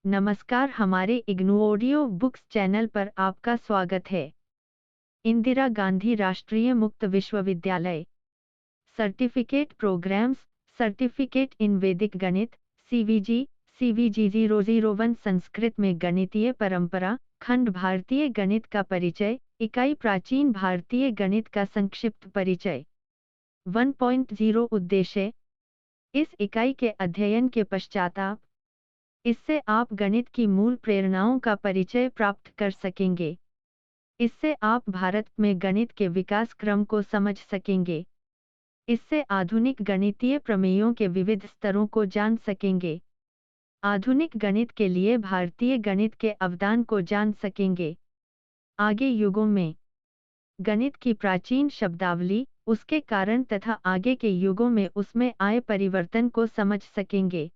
नमस्कार, हमारे IGNOU audio books channel पर आपका स्वागत है। इंदिरा गांधी राष्ट्रीय मुक्त विश्वविद्यालय सर्टिफिकेट प्रोग्राम्स, सर्टिफिकेट इन वैदिक गणित, सीवीजी, सीवीजी 001 संस्कृत में गणितीय परंपरा, खंड भारतीय गणित का परिचय, इकाई प्राचीन भारतीय गणित का संक्षिप्त परिचय। 1.0 उद्देश्य। इस इकाई के अध्ययन के पश्चात इससे आप गणित की मूल प्रेरणाओं का परिचय प्राप्त कर सकेंगे। इससे आप भारत में गणित के विकास क्रम को समझ सकेंगे। इससे आधुनिक गणितीय प्रमेयों के विविध स्तरों को जान सकेंगे। आधुनिक गणित के लिए भारतीय गणित के अवदान को जान सकेंगे। आगे युगों में गणित की प्राचीन शब्दावली, उसके कारण तथा आगे के युगों में उसमें आए परिवर्तन को समझ सकेंगे।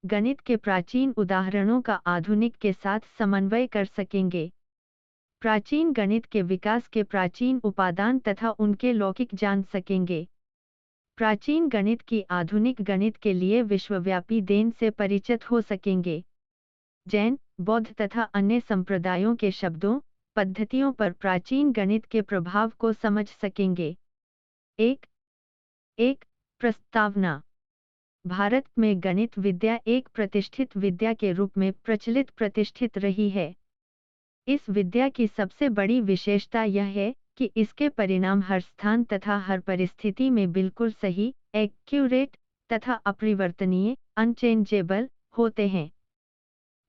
गणित के प्राचीन उदाहरणों का आधुनिक के साथ समन्वय कर सकेंगे। प्राचीन गणित के विकास के प्राचीन उपादान तथा उनके लौकिक जान सकेंगे। प्राचीन गणित की आधुनिक गणित के लिए विश्वव्यापी देन से परिचित हो सकेंगे। जैन, बौद्ध तथा अन्य संप्रदायों के शब्दों, पद्धतियों पर प्राचीन गणित के प्रभाव को समझ सकेंगे। एक प्रस्तावना। भारत में गणित विद्या एक प्रतिष्ठित विद्या के रूप में प्रतिष्ठित रही है। इस विद्या की सबसे बड़ी विशेषता यह है कि इसके परिणाम हर स्थान तथा हर परिस्थिति में बिल्कुल सही, एक्यूरेट तथा अपरिवर्तनीय, अनचेंजेबल होते हैं।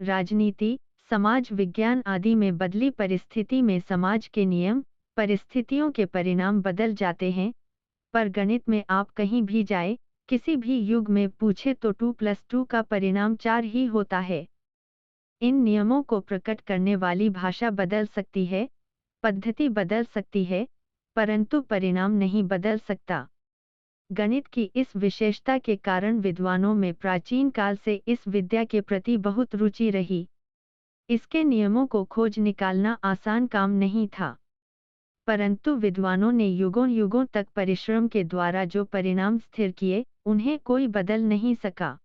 राजनीति, समाज विज्ञान आदि में बदली परिस्थिति में समाज के नियम, परिस्थितियों के परिणाम बदल जाते हैं, पर गणित में आप कहीं भी जाए, किसी भी युग में पूछे तो 2+2 का परिणाम 4 ही होता है। इन नियमों को प्रकट करने वाली भाषा बदल सकती है, पद्धति बदल सकती है, परंतु परिणाम नहीं बदल सकता। गणित की इस विशेषता के कारण विद्वानों में प्राचीन काल से इस विद्या के प्रति बहुत रुचि रही। इसके नियमों को खोज निकालना आसान काम नहीं था, परंतु विद्वानों ने युगों युगों तक परिश्रम के द्वारा जो परिणाम स्थिर किए, उन्हें कोई बदल नहीं सका।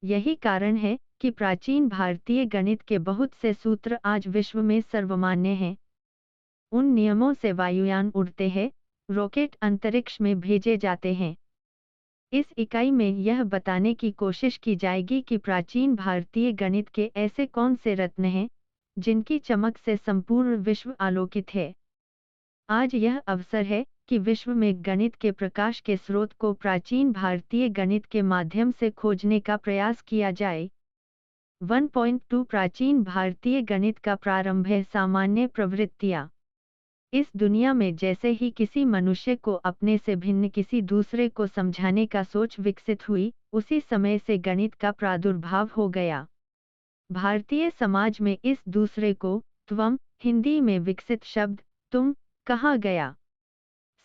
यही कारण है कि प्राचीन भारतीय गणित के बहुत से सूत्र आज विश्व में सर्वमान्य हैं। उन नियमों से वायुयान उड़ते हैं, रॉकेट अंतरिक्ष में भेजे जाते हैं। इस इकाई में यह बताने की कोशिश की जाएगी कि प्राचीन भारतीय गणित के ऐसे कौन से रत्न हैं, जिनकी चमक से संपूर्ण विश्व आलोकित है। आज यह अवसर है कि विश्व में गणित के प्रकाश के स्रोत को प्राचीन भारतीय गणित के माध्यम से खोजने का प्रयास किया जाए। 1.2 प्राचीन भारतीय गणित का प्रारंभ है। सामान्य प्रवृत्तियाँ। इस दुनिया में जैसे ही किसी मनुष्य को अपने से भिन्न किसी दूसरे को समझाने का सोच विकसित हुई, उसी समय से गणित का प्रादुर्भाव हो गया। भारतीय समाज में इस दूसरे को त्वम, हिंदी में विकसित शब्द तुम कहा गया।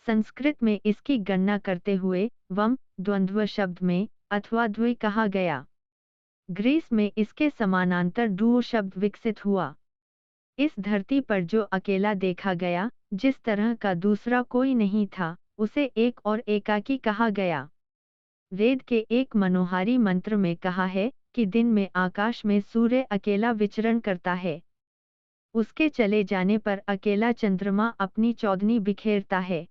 संस्कृत में इसकी गणना करते हुए वम द्वंद्व शब्द में अथवा द्वि कहा गया। ग्रीस में इसके समानांतर डुओ शब्द विकसित हुआ। इस धरती पर जो अकेला देखा गया, जिस तरह का दूसरा कोई नहीं था, उसे एक और एकाकी कहा गया। वेद के एक मनोहारी मंत्र में कहा है कि दिन में आकाश में सूर्य अकेला विचरण करता है। उसके चले जाने पर अकेला चंद्रमा अपनी चौदनी बिखेरता है।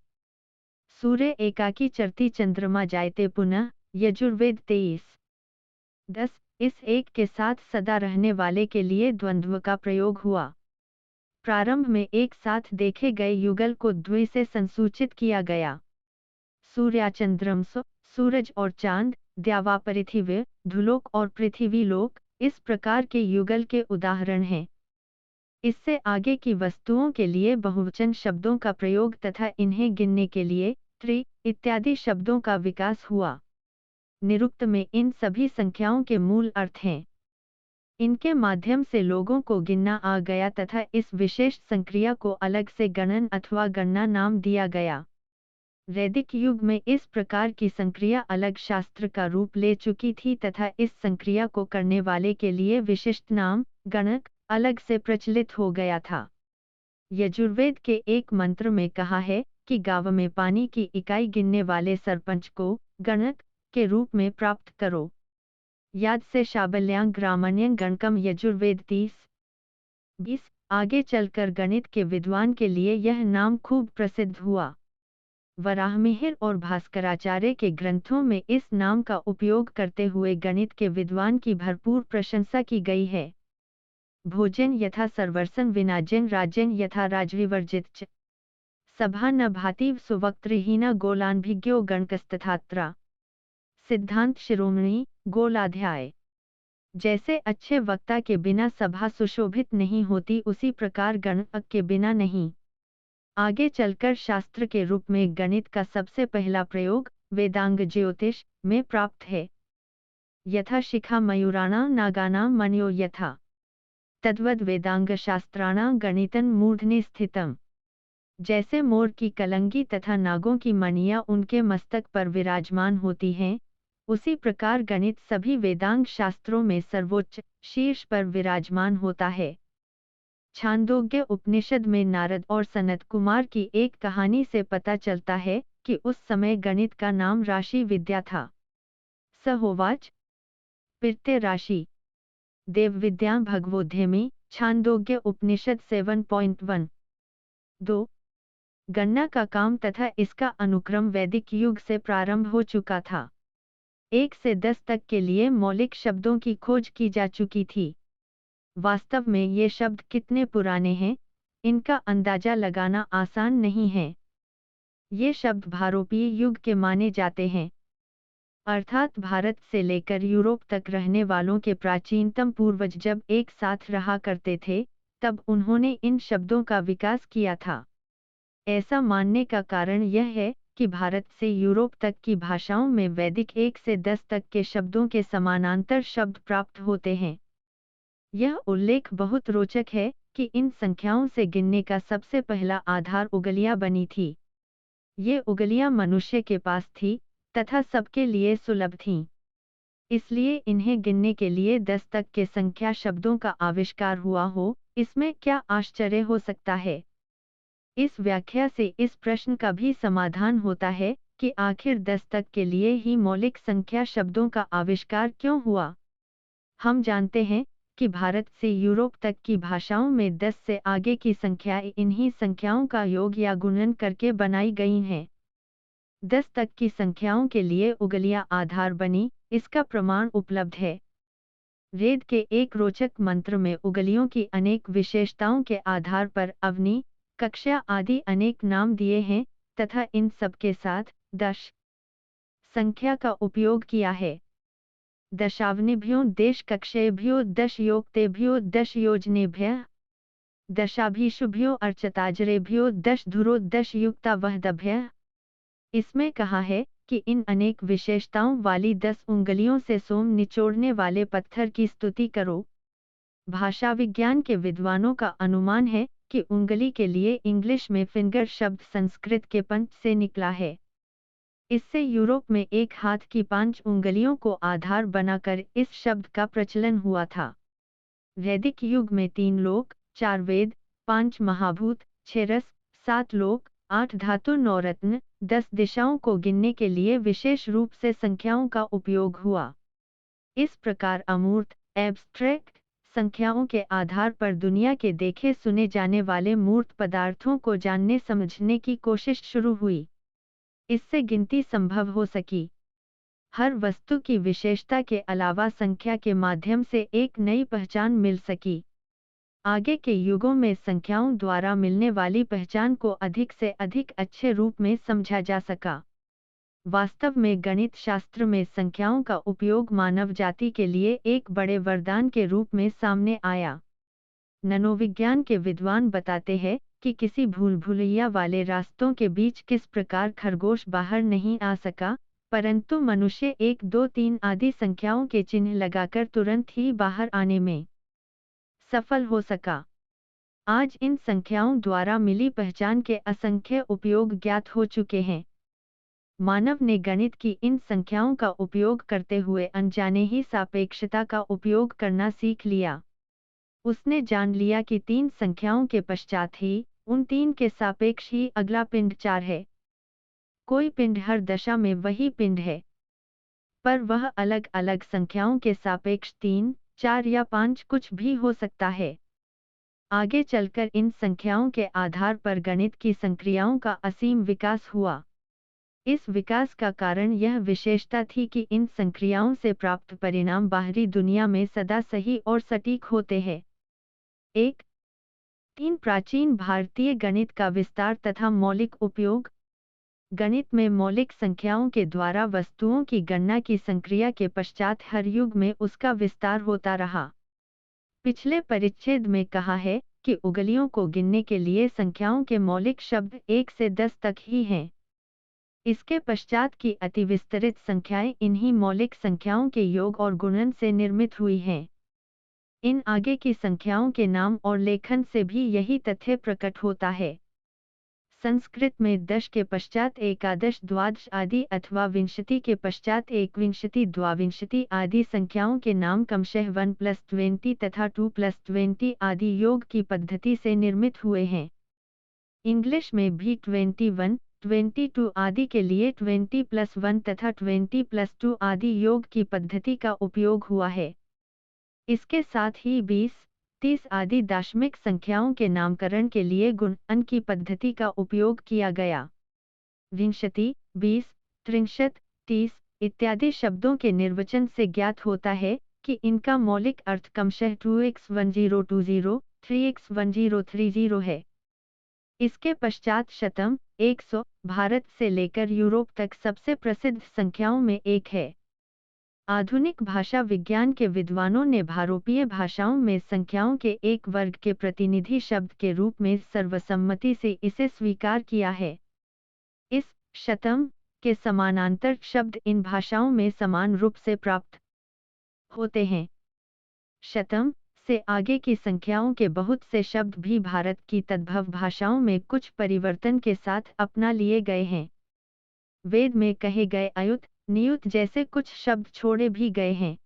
सूर्य एकाकी चरती चंद्रमा जायते पुनः। यजुर्वेद 23:10। इस एक के साथ सदा रहने वाले के लिए द्वंद्व का प्रयोग हुआ। प्रारंभ में एक साथ देखे गए युगल को द्वि से संसूचित किया गया। सूर्याचंद्रमस, सूरज और चांद, द्यावा पृथिवी, धुलोक और पृथ्वी लोक, इस प्रकार के युगल के उदाहरण हैं। इससे आगे की वस्तुओं के लिए बहुवचन शब्दों का प्रयोग तथा इन्हें गिनने के लिए त्रि इत्यादि शब्दों का विकास हुआ। निरुक्त में इन सभी संख्याओं के मूल अर्थ हैं। इनके माध्यम से लोगों को गिनना आ गया तथा इस विशेष संक्रिया को अलग से गणन अथवा गणना नाम दिया गया। वैदिक युग में इस प्रकार की संक्रिया अलग शास्त्र का रूप ले चुकी थी तथा इस संक्रिया को करने वाले के लिए विशिष्ट नाम गणक अलग से प्रचलित हो गया था। यजुर्वेद के एक मंत्र में कहा है कि गांव में पानी की इकाई गिनने वाले सरपंच को गणक के रूप में प्राप्त करो। याद से शाबल्यां ग्रामण्यं गणकम यजुर्वेद 30-20। आगे चलकर गणित के विद्वान के लिए यह नाम खूब प्रसिद्ध हुआ। वराहमिहिर और भास्कराचार्य के ग्रंथों में इस नाम का उपयोग करते हुए गणित के विद्वान की भरपूर प्रशंसा की गई है। भोजन यथा सर्वर्सन विनाजन राज्यन यथा राजविवर्जित च सभा न भाति सुवक्त्रहीना गोलान्भिज्ञो गणकस्तथात्रा। सिद्धांत शिरोमणि गोलाध्याय। जैसे अच्छे वक्ता के बिना सभा सुशोभित नहीं होती, उसी प्रकार गणक के बिना नहीं। आगे चलकर शास्त्र के रूप में गणित का सबसे पहला प्रयोग वेदांग ज्योतिष में प्राप्त है। यथा शिखा मयूराणां नागानां मणयो यथा तद्वद वेदांग शास्त्राणां गणितं मूर्धनि स्थितम्। जैसे मोर की कलंगी तथा नागों की मणियां उनके मस्तक पर विराजमान होती हैं, उसी प्रकार गणित सभी वेदांग शास्त्रों में सर्वोच्च शीर्ष पर विराजमान होता है। छांदोग्य उपनिषद में नारद और सनत कुमार की एक कहानी से पता चलता है कि उस समय गणित का नाम राशि विद्या था। स होवाच पिर्ते राशि देव विद्या भगवोध्यमी। छांदोग्य उपनिषद 7.1। 2. गणना का काम तथा इसका अनुक्रम वैदिक युग से प्रारंभ हो चुका था। 1 से 10 तक के लिए मौलिक शब्दों की खोज की जा चुकी थी। वास्तव में ये शब्द कितने पुराने हैं, इनका अंदाजा लगाना आसान नहीं है। ये शब्द भारोपीय युग के माने जाते हैं, अर्थात भारत से लेकर यूरोप तक रहने वालों के प्राचीनतम पूर्वज जब एक साथ रहा करते थे, तब उन्होंने इन शब्दों का विकास किया था। ऐसा मानने का कारण यह है कि भारत से यूरोप तक की भाषाओं में वैदिक 1 से 10 तक के शब्दों के समानांतर शब्द प्राप्त होते हैं। यह उल्लेख बहुत रोचक है कि इन संख्याओं से गिनने का सबसे पहला आधार उंगलियां बनी थी। ये उंगलियां मनुष्य के पास थी तथा सबके लिए सुलभ थीं। इसलिए इन्हें गिनने के लिए 10 तक के संख्या शब्दों का आविष्कार हुआ हो, इसमें क्या आश्चर्य हो सकता है। इस व्याख्या से इस प्रश्न का भी समाधान होता है कि आखिर 10 तक के लिए ही मौलिक संख्या शब्दों का आविष्कार क्यों हुआ। हम जानते हैं कि भारत से यूरोप तक की भाषाओं में 10 से आगे की संख्याएं इन्हीं संख्याओं का योग या गुणन करके बनाई गई हैं। 10 तक की संख्याओं के लिए उंगलियां आधार बनी, इसका प्रमाण उपलब्ध है। वेद के एक रोचक मंत्र में उंगलियों की अनेक विशेषताओं के आधार पर अवनी, कक्षा आदि अनेक नाम दिए हैं तथा इन सब के साथ 10 संख्या का उपयोग किया है। दशावनिभ्यो देशकक्षेभ्यो दशयोक्तेभ्यो दशयोजनेभ्यः दशाभीषुभ्यो अर्चताजरेभ्यो दशधुरो दशयुक्तावहदभ्यः। इसमें कहा है कि इन अनेक विशेषताओं वाली 10 उंगलियों से सोम निचोड़ने वाले पत्थर की स्तुति करो। भाषा विज्ञान के विद्वानों का अनुमान है कि उंगली के लिए इंग्लिश में फिंगर शब्द संस्कृत के पंच से निकला है। इससे यूरोप में एक हाथ की 5 उंगलियों को आधार बनाकर इस शब्द का प्रचलन हुआ था। वैदिक युग में 3 लोक, 4 वेद, 5 महाभूत, 6 रस, 7 लोक, 8 धातु, 9 रत्न, 10 दिशाओं को गिनने के लिए विशेष रूप से संख्याओं का उपयोग हुआ। इस प्रकार अमूर्त, एब्स्ट्रैक्ट संख्याओं के आधार पर दुनिया के देखे सुने जाने वाले मूर्त पदार्थों को जानने समझने की कोशिश शुरू हुई। इससे गिनती संभव हो सकी। हर वस्तु की विशेषता के अलावा संख्या के माध्यम से एक नई पहचान मिल सकी। आगे के युगों में संख्याओं द्वारा मिलने वाली पहचान को अधिक से अधिक अच्छे रूप में समझा जा सका। वास्तव में गणित शास्त्र में संख्याओं का उपयोग मानव जाति के लिए एक बड़े वरदान के रूप में सामने आया। मनोविज्ञान के विद्वान बताते हैं कि किसी भूल भुलैया वाले रास्तों के बीच किस प्रकार खरगोश बाहर नहीं आ सका, परंतु मनुष्य 1, 2, 3 आदि संख्याओं के चिन्ह लगाकर तुरंत ही बाहर आने में सफल हो सका। आज इन संख्याओं द्वारा मिली पहचान के असंख्य उपयोग ज्ञात हो चुके हैं। मानव ने गणित की इन संख्याओं का उपयोग करते हुए अनजाने ही सापेक्षता का उपयोग करना सीख लिया। उसने जान लिया कि 3 संख्याओं के पश्चात ही उन 3 के सापेक्ष ही अगला पिंड 4 है। कोई पिंड हर दशा में वही पिंड है। पर वह अलग अलग संख्याओं के सापेक्ष 3, 4 या 5 कुछ भी हो सकता है। आगे चलकर इन संख्याओं के आधार पर गणित की संक्रियाओं का असीम विकास हुआ। इस विकास का कारण यह विशेषता थी कि इन संक्रियाओं से प्राप्त परिणाम बाहरी दुनिया में सदा सही और सटीक होते हैं। 3 प्राचीन भारतीय गणित का विस्तार तथा मौलिक उपयोग। गणित में मौलिक संख्याओं के द्वारा वस्तुओं की गणना की संक्रिया के पश्चात हर युग में उसका विस्तार होता रहा। पिछले परिच्छेद में कहा है कि उंगलियों को गिनने के लिए संख्याओं के मौलिक शब्द 1 से 10 तक ही हैं। इसके पश्चात की अतिविस्तरित संख्याएं इन्हीं मौलिक संख्याओं के योग और गुणन से निर्मित हुई हैं। इन आगे की संख्याओं के नाम और लेखन से भी यही तथ्य प्रकट होता है। संस्कृत में दश के पश्चात एकादश, द्वादश आदि अथवा विंशति के पश्चात एकविंशति, द्वाविंशति आदि संख्याओं के नाम क्रमशः 1+20 तथा 2+20 आदि योग की पद्धति से निर्मित हुए हैं। इंग्लिश में भी 21, 22 आदि के लिए 20+1 तथा 20+2 आदि योग की पद्धति का उपयोग हुआ है। इसके साथ ही 20, 30 आदि दाशमिक संख्याओं के नामकरण के लिए गुणन की पद्धति का उपयोग किया गया। विंशति, 20, 63, 30 इत्यादि शब्दों के निर्वचन से ज्ञात होता है कि इनका मौलिक अर्थ क्रमशः 2x1020, 3x1030 है। इसके पश्चात शतम, 100 भारत से लेकर यूरोप तक सबसे प्रसिद्ध संख्याओं में एक है। आधुनिक भाषा विज्ञान के विद्वानों ने भारोपीय भाषाओं में संख्याओं के एक वर्ग के प्रतिनिधि शब्द के रूप में सर्वसम्मति से इसे स्वीकार किया है। इस शतम के समानांतर शब्द इन भाषाओं में समान रूप से प्राप्त होते हैं। शतम से आगे की संख्याओं के बहुत से शब्द भी भारत की तद्भव भाषाओं में कुछ परिवर्तन के साथ अपना लिए गए हैं। वेद में कहे गए अयुत, नियुत जैसे कुछ शब्द छोड़े भी गए हैं।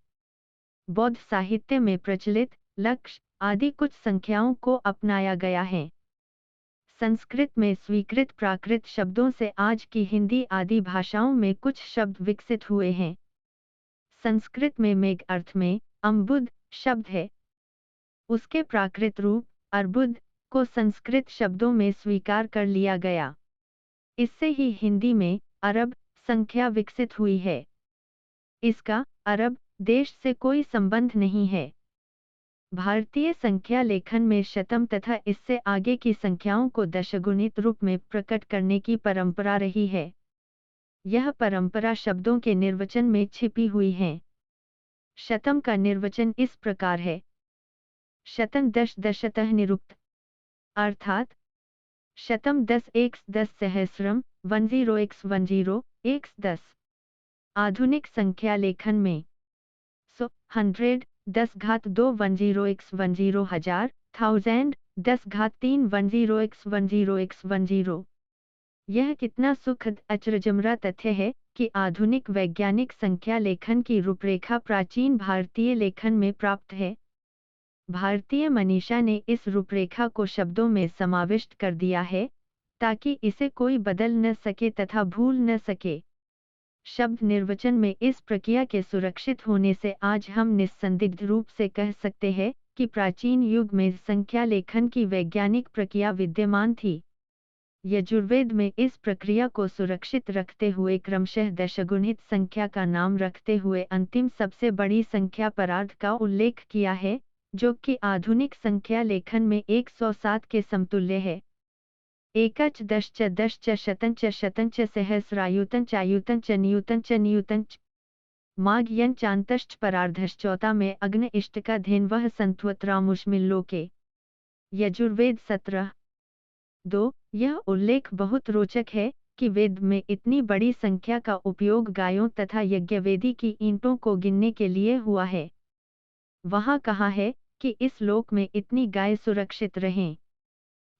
बौद्ध साहित्य में प्रचलित लक्ष्य आदि कुछ संख्याओं को अपनाया गया है। संस्कृत में स्वीकृत प्राकृत शब्दों से आज की हिंदी आदि भाषाओं में कुछ शब्द विकसित हुए हैं। संस्कृत में मेघ अर्थ में अम्बुद शब्द है। उसके प्राकृत रूप अर्बुद को संस्कृत शब्दों में स्वीकार कर लिया गया। इससे ही हिंदी में अरब संख्या विकसित हुई है। इसका अरब देश से कोई संबंध नहीं है। भारतीय संख्या लेखन में शतम तथा इससे आगे की संख्याओं को दशगुणित रूप में प्रकट करने की परंपरा रही है। यह परंपरा शब्दों के निर्वचन में छिपी हुई है। शतम का निर्वचन इस प्रकार है। शतं दश दशतः निरुक्त, अर्थात शतम 10x 10 सहस्रम 10x10 x 10। आधुनिक संख्या लेखन में 100 10 घात 2 10x10 हजार, 1000 10 घात 3 10x10 यह कितना सुखद अचरजमरा तथ्य है कि आधुनिक वैज्ञानिक संख्या लेखन की रूपरेखा प्राचीन भारतीय लेखन में प्राप्त है। भारतीय मनीषा ने इस रूपरेखा को शब्दों में समाविष्ट कर दिया है ताकि इसे कोई बदल न सके तथा भूल न सके। शब्द निर्वचन में इस प्रक्रिया के सुरक्षित होने से आज हम निस्संदिग्ध रूप से कह सकते हैं कि प्राचीन युग में संख्या लेखन की वैज्ञानिक प्रक्रिया विद्यमान थी। यजुर्वेद में इस प्रक्रिया को सुरक्षित रखते हुए क्रमशः दशगुणित संख्या का नाम रखते हुए अंतिम सबसे बड़ी संख्या परार्ध का उल्लेख किया है, जो कि आधुनिक संख्या लेखन में 107 के समतुल्य है। एकच दश च शतं च सहस्रायुतं चायुतं च नियुतं च नियुतं च। माघ यं चांतश्च परार्धश्चौता में अग्न इष्टका धेन्वः संत्वत्रामुष्मिल्लोके। यजुर्वेद 17:2। यह उल्लेख बहुत रोचक है कि वेद में इतनी बड़ी संख्या का उपयोग गायों तथा यज्ञवेदी की ईंटों को गिनने के लिए हुआ है। वहाँ कहा है कि इस लोक में इतनी गाय सुरक्षित रहें।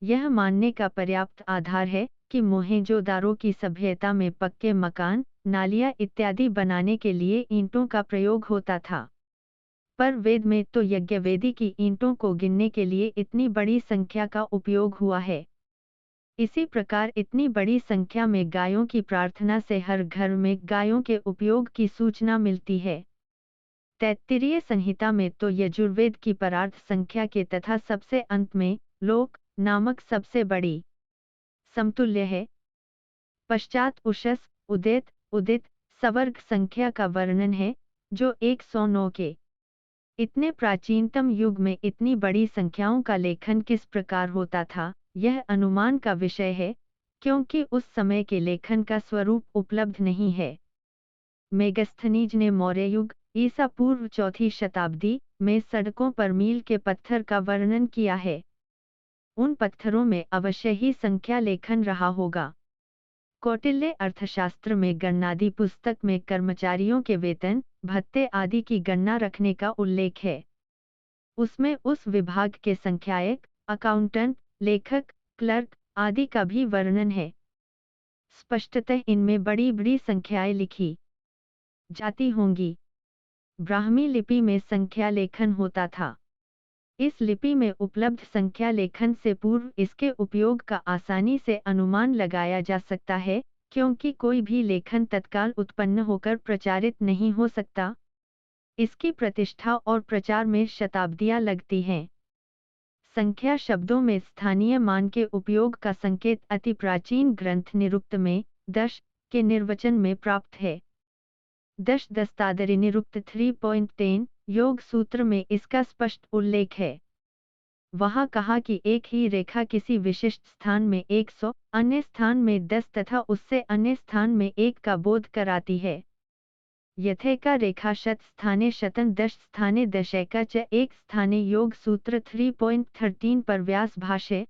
यह मानने का पर्याप्त आधार है कि मोहेंजोदारो की सभ्यता में पक्के मकान, नालियाँ इत्यादि बनाने के लिए ईंटों का प्रयोग होता था। पर वेद में तो यज्ञवेदी की ईंटों को गिनने के लिए इतनी बड़ी संख्या का उपयोग हुआ है। इसी प्रकार इतनी बड़ी संख्या में गायों की प्रार्थना से हर घर में गायों के उपयोग की सूचना मिलती है। तैत्तिरीय संहिता में तो यजुर्वेद की परार्थ संख्या के तथा सबसे अंत में लोक नामक सबसे बड़ी समतुल्य है। पश्चात उषस उदित उदित सवर्ग संख्या का वर्णन है जो 109 के। इतने प्राचीनतम युग में इतनी बड़ी संख्याओं का लेखन किस प्रकार होता था, यह अनुमान का विषय है, क्योंकि उस समय के लेखन का स्वरूप उपलब्ध नहीं है। मेगस्थनीज ने मौर्य युग ईसा पूर्व चौथी शताब्दी में सड़कों पर मील के पत्थर का वर्णन किया है। उन पत्थरों में अवश्य ही संख्या लेखन रहा होगा। कौटिल्य अर्थशास्त्र में गणनादि पुस्तक में कर्मचारियों के वेतन भत्ते आदि की गणना रखने का उल्लेख है। उसमें उस विभाग के संख्यायक, अकाउंटेंट, लेखक, क्लर्क आदि का भी वर्णन है। स्पष्टतः इनमें बड़ी बड़ी संख्याएं लिखी जाती होंगी। ब्राह्मी लिपि में संख्या लेखन होता था। इस लिपि में उपलब्ध संख्या लेखन से पूर्व इसके उपयोग का आसानी से अनुमान लगाया जा सकता है, क्योंकि कोई भी लेखन तत्काल उत्पन्न होकर प्रचारित नहीं हो सकता। इसकी प्रतिष्ठा और प्रचार में शताब्दियां लगती हैं। संख्या शब्दों में स्थानीय मान के उपयोग का संकेत अति प्राचीन ग्रंथ निरुक्त में दश के निर्वचन में प्राप्त है। दश दस्तादरी निरुक्त 3.10 योग सूत्र में इसका स्पष्ट उल्लेख है। वहाँ कहा कि एक ही रेखा किसी विशिष्ट स्थान में 100, अन्य स्थान में 10 तथा उससे अन्य स्थान में 1 का बोध कराती है। यथैका रेखा शत स्थाने शतं दश स्थाने दशैका च एक स्थाने योग सूत्र 3.13 पर व्यास भाष्य।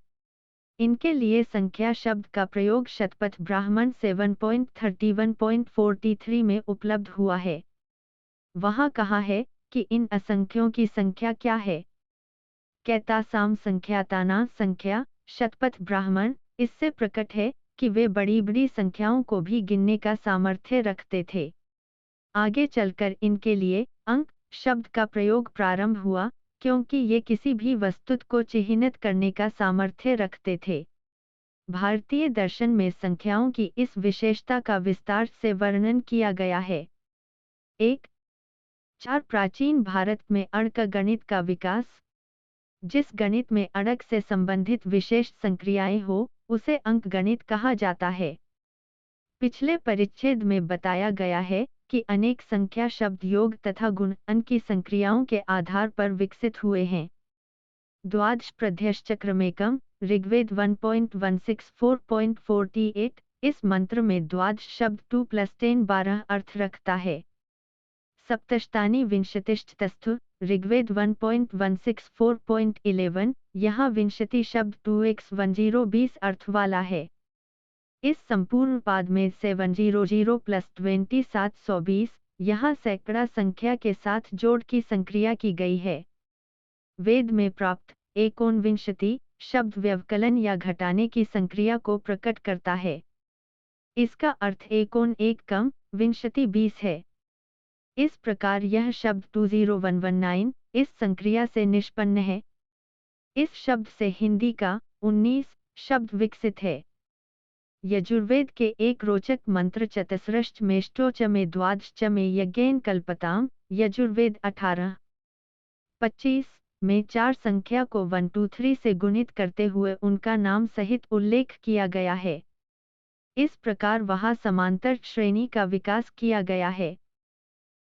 इनके लिए संख्या शब्द का प्रयोग शतपथ ब्राह्मण 7.31.43 में उपलब्ध हुआ है। वहाँ कहा है कि इन असंख्यों की संख्या क्या है। कैतासाम संख्याताना संख्या शतपथ ब्राह्मण, इससे प्रकट है कि वे बड़ी बड़ी संख्याओं को भी गिनने का सामर्थ्य रखते थे। आगे चलकर इनके लिए अंक शब्द का प्रयोग प्रारंभ हुआ, क्योंकि ये किसी भी वस्तु को चिह्नित करने का सामर्थ्य रखते थे। भारतीय दर्शन में संख्याओं की इस विशेषता का विस्तार से वर्णन किया गया है। 1. प्राचीन भारत में अड़क गणित का विकास। जिस गणित में अड़क से संबंधित विशेष संक्रियाएं हो, उसे अंक गणित कहा जाता है। पिछले परिच्छेद में बताया गया है कि अनेक संख्या शब्द योग तथा गुण अन की संक्रियाओं के आधार पर विकसित हुए हैं। द्वादश प्रध्यश्चक्रमेकम ऋग्वेद 1.164.48 इस मंत्र में द्वादश शब्द 2 + 10 12 अर्थ रखता है। सप्तष्टानि विंशतिश्चतस्थु ऋग्वेद 1.164.11 यहाँ विंशति शब्द 2x10 20 अर्थ वाला है। इस संपूर्ण पाद में 700 + 20 720 यहाँ सैकड़ा संख्या के साथ जोड़ की संक्रिया की गई है। वेद में प्राप्त एकोनविंशति शब्द व्यवकलन या घटाने की संक्रिया को प्रकट करता है। इसका अर्थ एकोन एक कम विंशति 20 है। इस प्रकार यह शब्द 20119 इस संक्रिया से निष्पन्न है। इस शब्द से हिंदी का 19 शब्द विकसित है। यजुर्वेद के एक रोचक मंत्र चतस्रश्च मेष्टोच में द्वादश में यज्ञेन कल्पताम यजुर्वेद 18:25 में 4 संख्या को 1 2 3 से गुणित करते हुए उनका नाम सहित उल्लेख किया गया है। इस प्रकार वहाँ समांतर श्रेणी का विकास किया गया है।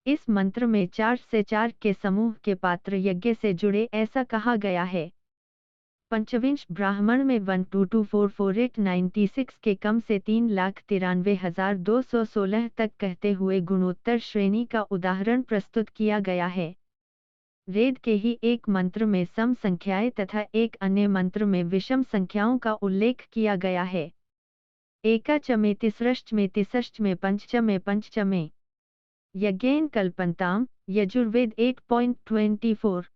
इस मंत्र में 4 से 4 के समूह के पात्र यज्ञ से जुड़े ऐसा कहा गया है। पंचविंश ब्राह्मण में 1224486 के कम से 3,93,216 तक कहते हुए गुणोत्तर श्रेणी का उदाहरण प्रस्तुत किया गया है। वेद के ही एक मंत्र में सम संख्याएं तथा एक अन्य मंत्र में विषम संख्याओं का उल्लेख किया गया है। एकाच में तिसृष्ट में तिसष्ट में पंचच में पंचच में यज्ञेन कल्पन्ताम यजुर्वेद 8.24।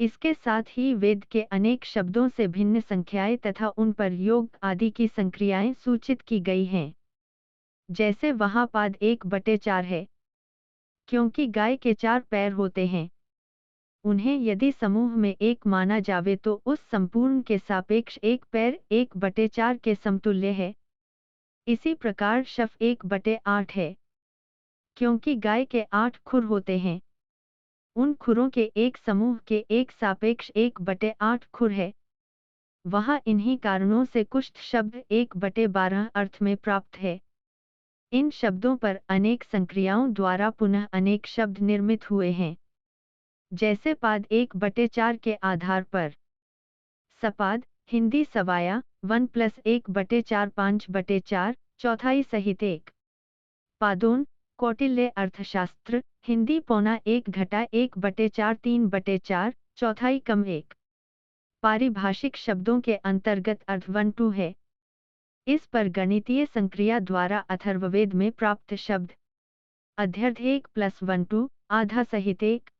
इसके साथ ही वेद के अनेक शब्दों से भिन्न संख्याएं तथा उन पर योग आदि की संक्रियाएं सूचित की गई हैं। जैसे वहाँ पाद 1/4 है, क्योंकि गाय के 4 पैर होते हैं। उन्हें यदि समूह में एक माना जावे तो उस संपूर्ण के सापेक्ष एक पैर 1/4 के समतुल्य है। इसी प्रकार शफ 1/8 है। क्योंकि गाय के 8 खुर होते हैं, उन खुरों के एक समूह के एक सापेक्ष 1/8 खुर है। वहाँ इन्हीं कारणों से कुष्ठ शब्द 1/12 अर्थ में प्राप्त है। इन शब्दों पर अनेक संक्रियाओं द्वारा पुनः अनेक शब्द निर्मित हुए हैं। जैसे पाद 1/4 के आधार पर सपाद, हिंदी सवाया 1+1/4 5/4, चौथाई सहित 1। पादोन, कौटिल्य अर्थशास्त्र, हिंदी 1/1 3/4, चौथाई कम 1। पारिभाषिक शब्दों के अंतर्गत अर्थ 1-2 है। इस पर गणितीय संक्रिया द्वारा अथर्ववेद में प्राप्त शब्द अध्यर्थ 1+1-2 आधा सहित 1।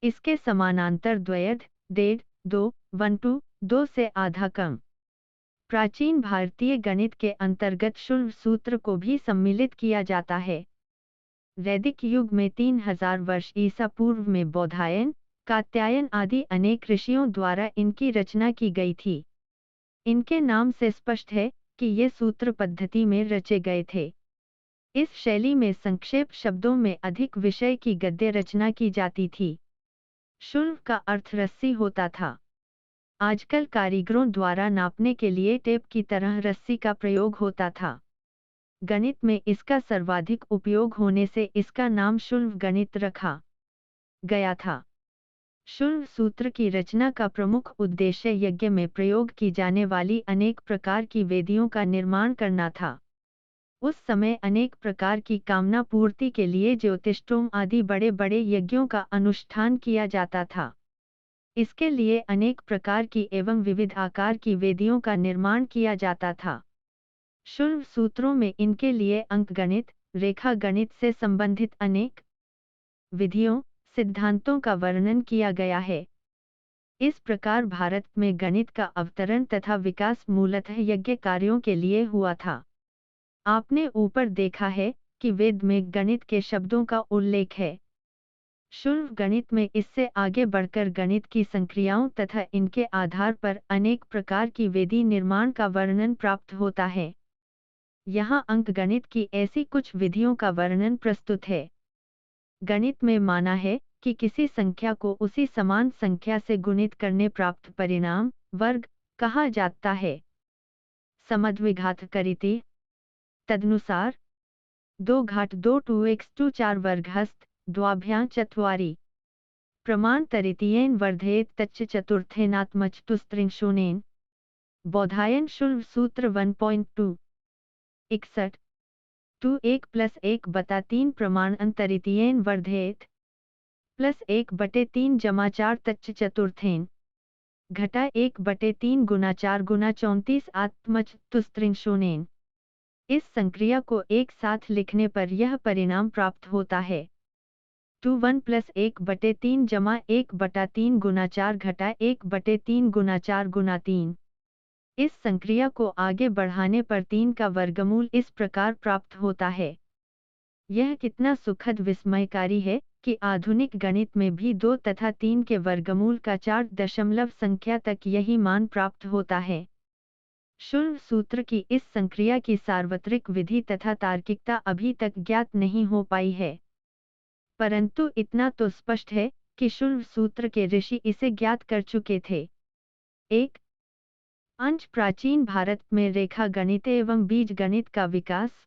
इसके समानांतर द्वयध 1.5 2 1-2 2 से आधा कम। प्राचीन भारतीय गणित के अंतर्गत शुल्ब सूत्र को भी सम्मिलित किया जाता है। वैदिक युग में 3000 वर्ष ईसा पूर्व में बौधायन, कात्यायन आदि अनेक ऋषियों द्वारा इनकी रचना की गई थी। इनके नाम से स्पष्ट है कि ये सूत्र पद्धति में रचे गए थे। इस शैली में संक्षेप शब्दों में अधिक विषय की गद्य रचना की जाती थी। शुल्ब का अर्थ रस्सी होता था। आजकल कारीगरों द्वारा नापने के लिए टेप की तरह रस्सी का प्रयोग होता था। गणित में इसका सर्वाधिक उपयोग होने से इसका नाम शुल्ब गणित रखा गया था। शुल्ब सूत्र की रचना का प्रमुख उद्देश्य यज्ञ में प्रयोग की जाने वाली अनेक प्रकार की वेदियों का निर्माण करना था। उस समय अनेक प्रकार की कामना पूर्ति के लिए ज्योतिष्टोम आदि बड़े बड़े यज्ञों का अनुष्ठान किया जाता था। इसके लिए अनेक प्रकार की एवं विविध आकार की वेदियों का निर्माण किया जाता था। शुल्ब सूत्रों में इनके लिए अंकगणित, रेखा गणित से संबंधित अनेक विधियों, सिद्धांतों का वर्णन किया गया है। इस प्रकार भारत में गणित का अवतरण तथा विकास मूलतः यज्ञ कार्यों के लिए हुआ था। आपने ऊपर देखा है कि वेद में गणित के शब्दों का उल्लेख है। शुल्ब गणित में इससे आगे बढ़कर गणित की संक्रियाओं तथा इनके आधार पर अनेक प्रकार की वेदी निर्माण का वर्णन प्राप्त होता है। यहाँ अंकगणित की ऐसी कुछ विधियों का वर्णन प्रस्तुत है। गणित में माना है कि किसी संख्या को उसी समान संख्या से गुणित करने प्राप्त परिणाम वर्ग कहा जाता है। समद्विघात करीति तदनुसार 2 2x 2 4 वर्गहस्त द्वाभ्यां चत्वारि प्रमाणतरितीयेन वर्धयेत तच्च चतुर्थेनात्मचतुस्त्रिंशोनेन। बौधायन शुल्ब सूत्र 1.2 61 2 1+1/3 प्रमाणांतरितीयेन वर्धयेत +1/3 जमा 4 तच्च चतुर्थेन घटा 1/3 गुना 4 गुना 34 आत्मचतुस्त्रिंशोनेन। इस संक्रिया को एक साथ लिखने पर यह परिणाम प्राप्त होता है। 2 1 + 1/3 जमा 1/3 गुना 4 घटा 1/3 गुना 4 गुना 3। इस संक्रिया को आगे बढ़ाने पर 3 का वर्गमूल इस प्रकार प्राप्त होता है। यह कितना सुखद विस्मयकारी है कि आधुनिक गणित में भी 2 तथा 3 के वर्गमूल का 4 दशमलव संख्या तक यही मान प्राप्त होता है। शुल्ब सूत्र की इस संक्रिया की सार्वत्रिक विधि तथा तार्किकता अभी तक ज्ञात नहीं हो पाई है। परंतु इतना तो स्पष्ट है कि शुल्ब सूत्र के ऋषि इसे ज्ञात कर चुके थे। 1. अंश प्राचीन भारत में रेखा गणित एवं बीज गणित का विकास।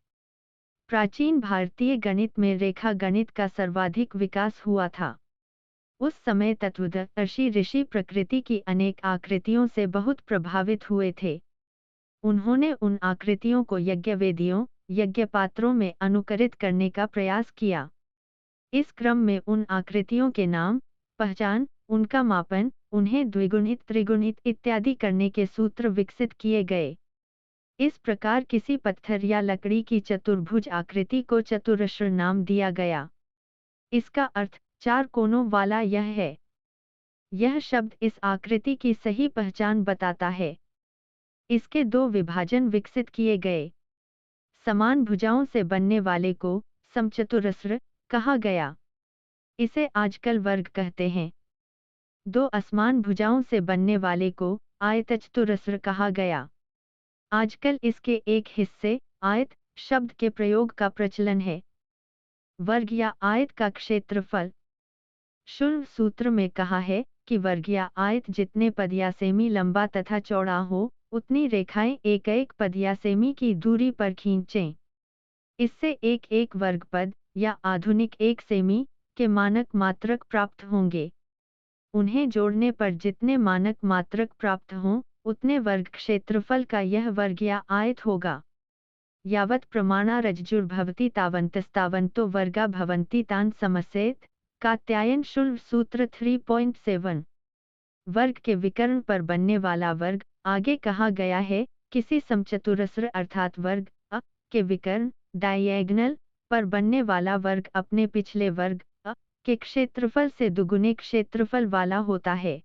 प्राचीन भारतीय गणित में रेखा गणित का सर्वाधिक विकास हुआ था। उस समय तत्वदर्शी ऋषि प्रकृति की अनेक आकृतियों से बहुत प्रभावित हुए थे। उन्होंने उन आकृतियों को यज्ञवेदियों, यज्ञ पात्रों में अनुकरित करने का प्रयास किया। इस क्रम में उन आकृतियों के नाम, पहचान, उनका मापन, उन्हें द्विगुणित, त्रिगुणित इत्यादि करने के सूत्र विकसित किए गए। इस प्रकार किसी पत्थर या लकड़ी की चतुर्भुज आकृति को चतुरस्र नाम दिया गया। इसका अर्थ 4 कोनों वाला यह है। यह शब्द इस आकृति की सही पहचान बताता है। इसके 2 विभाजन विकसित किए गए। समान भुजाओं से बनने वाले को समचतुरस्र कहा गया। इसे आजकल वर्ग कहते हैं। दो असमान भुजाओं से बनने वाले को आयतचतुरस्र कहा गया। आजकल इसके एक हिस्से आयत शब्द के प्रयोग का प्रचलन है। वर्ग या आयत का क्षेत्रफल। शुल्ब सूत्र में कहा है कि वर्ग या आयत जितने पद या सेमी लंबा तथा चौड़ा हो, उतनी रेखाएं एक एक पद या सेमी की दूरी पर खींचें। इससे एक एक वर्ग पद या आधुनिक एक सेमी के मानक मात्रक प्राप्त होंगे। उन्हें जोड़ने पर जितने मानक मात्रक प्राप्त हों, उतने वर्ग क्षेत्रफल का यह वर्ग या आयत होगा। यावत् प्रमाणा रज्जुर्भवति तावन्तस्तावन्तो वर्गा भवन्ति तान् समस्येत। कात्यायन शुल्ब सूत्र 3.7। वर्ग के विकर्ण पर बनने वाला वर्ग। आगे कहा गया है किसी समचतुरस्र अर्थात वर्ग अ के विकर्ण डायगोनल पर बनने वाला वर्ग अपने पिछले वर्ग अ के क्षेत्रफल से दुगुने क्षेत्रफल वाला होता है।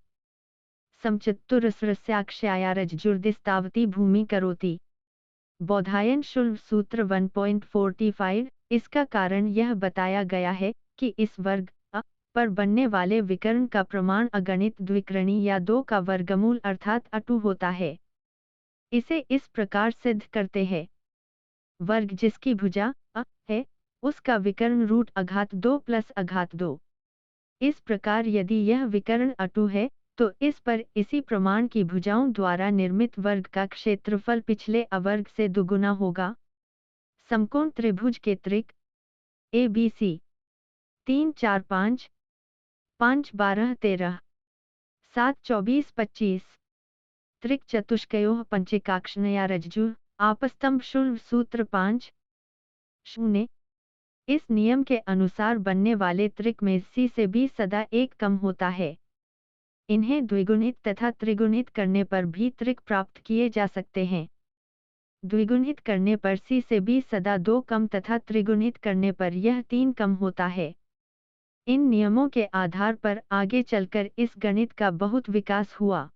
समचतुरस्रस्याक्षाया रज्जुर्दिस्तावती भूमि करोति। बौधायन शुल्ब सूत्र 1.45। इसका कारण यह बताया गया है कि इस वर्ग अ पर बनने वाले विकर्ण का प्रमाण अगणित द्विकर्णी या 2 का वर्गमूल अर्थात अटू होता है। इसे इस प्रकार सिद्ध करते हैं। वर्ग जिसकी भुजा अ है, उसका विकर्ण रूट अघात 2 प्लस अघात 2। इस प्रकार यदि यह विकर्ण अटू है, तो इस पर इसी प्रमाण की भुजाओं द्वारा निर्मित वर्ग का क्षेत्रफल पिछले अवर्ग से दुगुना होगा। समकोण त्रिभुज के त्रिक ए बी सी 3 4 5 5 12 13 7 24 25 त्रिक चतुष्कयोः पंचिकाक्षणया रज्जु आपस्तंभ शुल्ब सूत्र 5.0। इस नियम के अनुसार बनने वाले त्रिक में सी से बी सदा एक कम होता है। इन्हें द्विगुणित तथा त्रिगुणित करने पर भी त्रिक प्राप्त किए जा सकते हैं। द्विगुणित करने पर सी से बी सदा 2 कम तथा त्रिगुणित करने पर यह 3 कम होता है। इन नियमों के आधार पर आगे चलकर इस गणित का बहुत विकास हुआ।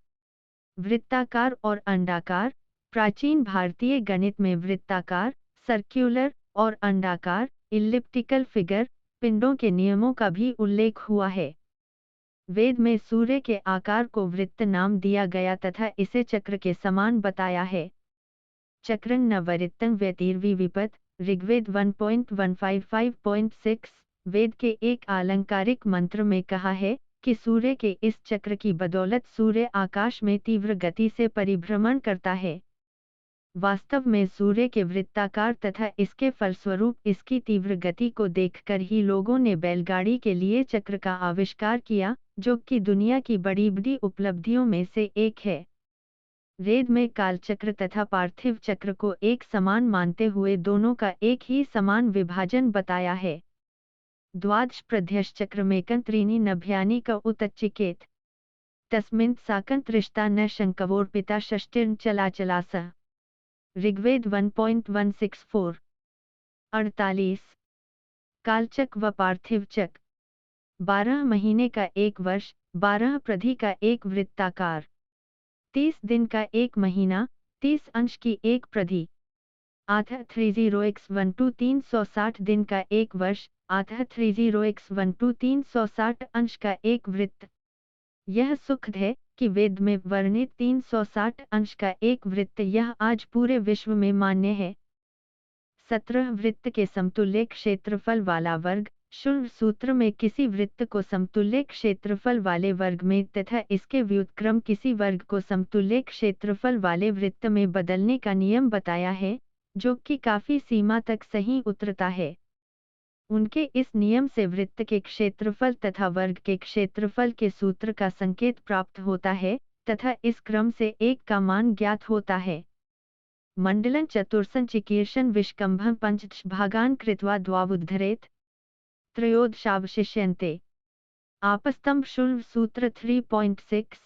वृत्ताकार और अंडाकार। प्राचीन भारतीय गणित में वृत्ताकार, सर्क्युलर और अंडाकार, इलिप्टिकल फिगर, पिंडों के नियमों का भी उल्लेख हुआ है। वेद में सूर्य के आकार को वृत्त नाम दिया गया तथा इसे चक्र के समान बताया है। चक्रं न वरित्तं व्यतिर्विविपत्। ऋग्वेद 1.155.6। वेद के एक आलंकारिक मंत्र में कहा है कि सूर्य के इस चक्र की बदौलत सूर्य आकाश में तीव्र गति से परिभ्रमण करता है। वास्तव में सूर्य के वृत्ताकार तथा इसके फलस्वरूप इसकी तीव्र गति को देखकर ही लोगों ने बैलगाड़ी के लिए चक्र का आविष्कार किया, जो कि दुनिया की बड़ी उपलब्धियों में से एक है। वेद में कालचक्र तथा पार्थिव चक्र को एक समान मानते हुए दोनों का एक ही समान विभाजन बताया है। द्वादश प्रध्यश्चक्रमेकं त्रीणि नभ्यानि क उतच्चिकेत। तस्मिन् साकंत्रिष्टा न शंकवोर्पिता षष्टिर्न चलाचलास। ऋग्वेद 1.164। 48। कालचक्र व पार्थिव चक्र। 12 महीने का एक वर्ष, 12 प्रधि का एक वृत्ताकार, 30 दिन का एक महीना, 30 अंश की एक प्रधि। आठ 30x12 360 दिन का एक वर्ष, आठ 30x12 360 अंश का एक वृत्त। यह सुखद है कि वेद में वर्णित 360 अंश का एक वृत्त यह आज पूरे विश्व में मान्य है। 17 वृत्त के समतुल्य क्षेत्रफल वाला वर्ग। शुल्ब सूत्र में किसी वृत्त को समतुल्य क्षेत्रफल वाले वर्ग में तथा इसके व्युत्क्रम किसी वर्ग को समतुल्य क्षेत्रफल वाले वृत्त में बदलने का नियम बताया है, जो कि काफी सीमा तक सही उतरता है। उनके इस नियम से वृत्त के क्षेत्रफल तथा वर्ग के क्षेत्रफल के सूत्र का संकेत प्राप्त होता है तथा इस क्रम से एक का मान ज्ञात होता है। मंडलं चतुर्संचिकीर्षन् विष्कम्भं पंचभागान् कृत्वा द्वावुद्धरेत्। त्रयोदशावशिष्यन्ते। आपस्तंभ शुल्ब सूत्र 3.6।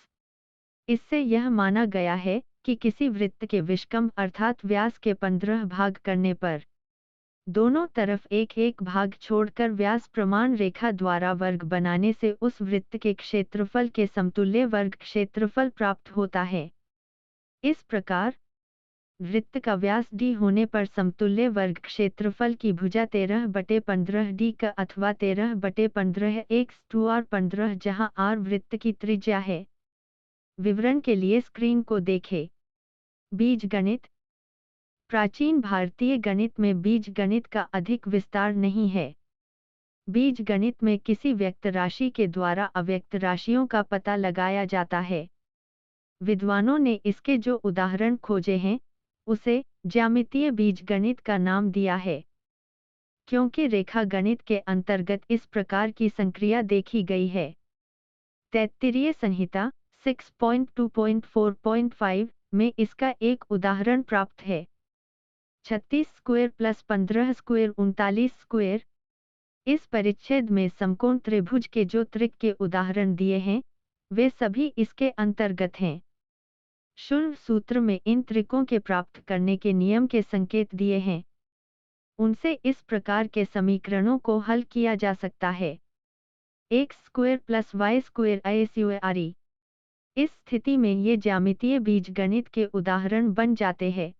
इससे यह माना गया है कि किसी वृत्त के विष्कम्भ अर्थात व्यास के 15 भाग करने पर दोनों तरफ एक एक भाग छोड़कर व्यास प्रमाण रेखा द्वारा वर्ग बनाने से उस वृत्त के क्षेत्रफल के समतुल्य वर्ग क्षेत्रफल प्राप्त होता है। इस प्रकार वृत्त का व्यास d होने पर समतुल्य वर्ग क्षेत्रफल की भुजा 13/15 d का अथवा 13/15 x2 और 15 जहां r वृत्त की त्रिज्या है। विवरण के लिए स्क्रीन को देखें। बीजगणित। प्राचीन भारतीय गणित में बीजगणित का अधिक विस्तार नहीं है। बीजगणित में किसी व्यक्त राशि के द्वारा अव्यक्त राशियों का पता लगाया जाता है। विद्वानों ने इसके जो उदाहरण खोजे हैं, उसे ज्यामितीय बीजगणित का नाम दिया है। क्योंकि रेखा गणित के अंतर्गत इस प्रकार की संक्रिया देखी गई है। तैत्तिरीय संहिता 6.2.4.5 में इसका एक उदाहरण प्राप्त है। 36 स्क्वायर प्लस 15 स्क्वायर 39 स्क्वायर। इस परिच्छेद में समकोण त्रिभुज के जो त्रिक के उदाहरण दिए हैं, वे सभी इसके अंतर्गत हैं। शूल सूत्र में इन त्रिकों के प्राप्त करने के नियम के संकेत दिए हैं। उनसे इस प्रकार के समीकरणों को हल किया जा सकता है। X square plus Y square = इस स्थिति में ये ज्यामितीय बीजगणित के उदाहरण बन जाते हैं।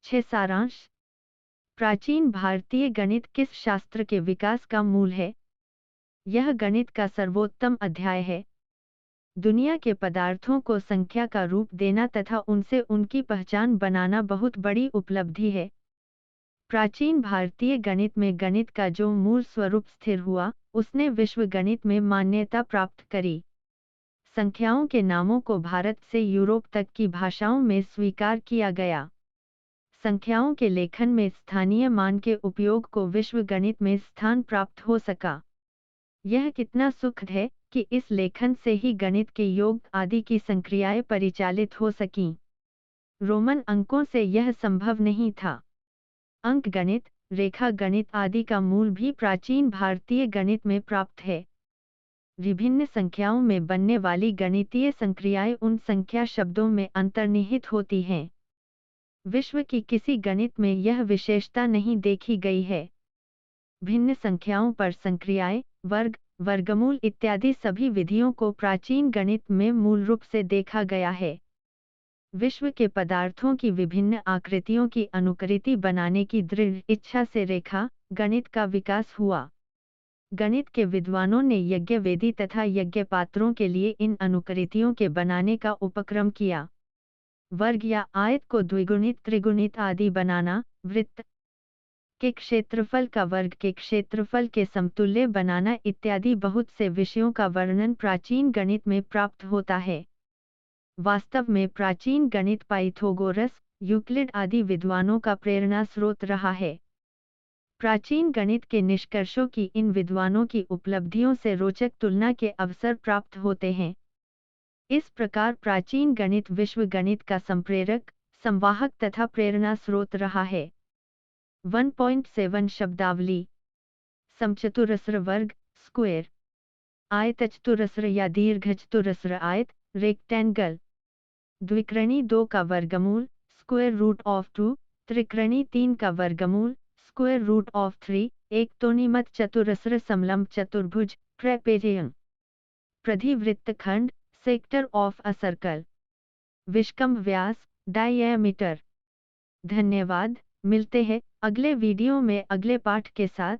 6 सारांश। प्राचीन भारतीय गणित किस शास्त्र के विकास का मूल है? यह गणित का सर्वोत्तम अध्याय है। दुनिया के पदार्थों को संख्या का रूप देना तथा उनसे उनकी पहचान बनाना बहुत बड़ी उपलब्धि है। प्राचीन भारतीय गणित में गणित का जो मूल स्वरूप स्थिर हुआ, उसने विश्व गणित में मान्यता प्राप्त करी। संख्याओं के नामों को भारत से यूरोप तक की भाषाओं में स्वीकार किया गया। संख्याओं के लेखन में स्थानीय मान के उपयोग को विश्व गणित में स्थान प्राप्त हो सका। यह कितना सुखद है कि इस लेखन से ही गणित के योग आदि की संक्रियाएं परिचालित हो सकीं। रोमन अंकों से यह संभव नहीं था। अंक गणित, रेखा गणित आदि का मूल भी प्राचीन भारतीय गणित में प्राप्त है। विभिन्न संख्याओं में बनने वाली गणितीय संक्रियाएं उन संख्या शब्दों में अंतर्निहित होती हैं। विश्व की किसी गणित में यह विशेषता नहीं देखी गई है। भिन्न संख्याओं पर संक्रियाएं, वर्ग, वर्गमूल इत्यादि सभी विधियों को प्राचीन गणित में मूल रूप से देखा गया है। विश्व के पदार्थों की विभिन्न आकृतियों की अनुकृति बनाने की दृढ़ इच्छा से रेखा गणित का विकास हुआ। गणित के विद्वानों ने यज्ञवेदी तथा यज्ञपात्रों के लिए इन अनुकृतियों के बनाने का उपक्रम किया। वर्ग या आयत को द्विगुणित, त्रिगुणित आदि बनाना, वृत्त के क्षेत्रफल का वर्ग के क्षेत्रफल के समतुल्य बनाना इत्यादि बहुत से विषयों का वर्णन प्राचीन गणित में प्राप्त होता है। वास्तव में प्राचीन गणित पाइथागोरस, यूक्लिड आदि विद्वानों का प्रेरणा स्रोत रहा है। प्राचीन गणित के निष्कर्षों की इन विद्वानों की उपलब्धियों से रोचक तुलना के अवसर प्राप्त होते हैं। इस प्रकार प्राचीन गणित विश्व गणित का संप्रेरक, संवाहक तथा प्रेरणा स्रोत रहा है। 1.7 शब्दावली। समचतुरस्र वर्ग, स्क्वायर। आयतचतुरस्र या दीर्घचतुरस्र आयत, रेक्टेंगल। द्विकर्णी 2 का वर्गमूल, स्क्वायर रूट ऑफ 2, त्रिकर्णी 3 का वर्गमूल, स्क्वायर रूट ऑफ 3, एकतोनिमत चतुरस्र समलंब चतुर्भुज, ट्रेपेजियम। प्रधिवृत्तखंड, सेक्टर ऑफ अ सर्कल। विषकम व्यास, डायमीटर। धन्यवाद। मिलते हैं अगले वीडियो में अगले पाठ के साथ।